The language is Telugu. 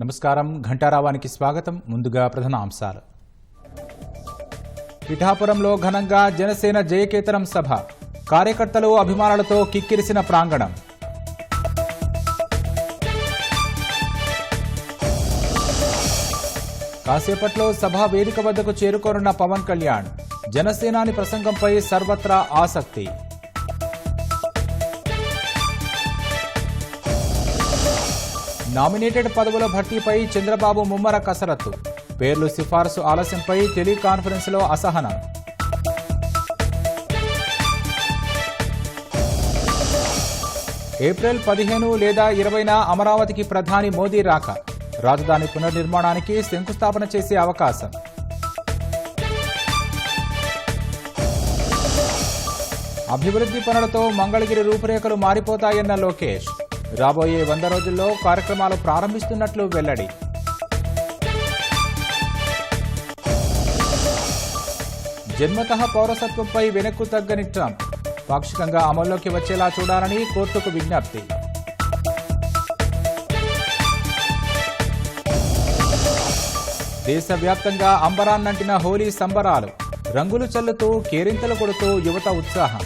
నమస్కారం ఘంటారావానికి స్వాగతం. ముందుగా ప్రధాన అంశాలు. పిఠాపురంలో ఘనంగా జనసేన జయకేతనం సభ. కార్యకర్తలు అభిమానులతో కిక్కిరిసిన ప్రాంగణం. కాసేపట్లో సభా వేదిక వద్దకు చేరుకోనున్న పవన్ కళ్యాణ్. జనసేనాని ప్రసంగంపై సర్వత్రా ఆసక్తి. నామినేటెడ్ పదవుల భర్తీపై చంద్రబాబు ముమ్మర కసరత్తు. పేర్లు సిఫారసు ఆలస్యంపై టెలికాన్ఫరెన్స్లో అసహనం. ఏప్రిల్ 15 లేదా 20న అమరావతికి ప్రధాని మోదీ రాక. రాజధాని పునర్నిర్మాణానికి శంకుస్థాపన చేసే అవకాశం. అభివృద్ధి పనులతో మంగళగిరి రూపురేఖలు మారిపోతాయన్న లోకేష్. రాబోయే 100 రోజుల్లో కార్యక్రమాలు ప్రారంభిస్తున్నట్లు వెల్లడి. జన్మతః పౌరసత్వంపై వెనక్కు తగ్గని ట్రంప్. పాక్షికంగా అమల్లోకి వచ్చేలా చూడాలని కోర్టుకు విజ్ఞప్తి. దేశవ్యాప్తంగా అంబరాన్నంటిన హోలీ సంబరాలు. రంగులు చల్లుతూ కేరింతలు కొడుతూ యువత ఉత్సాహం.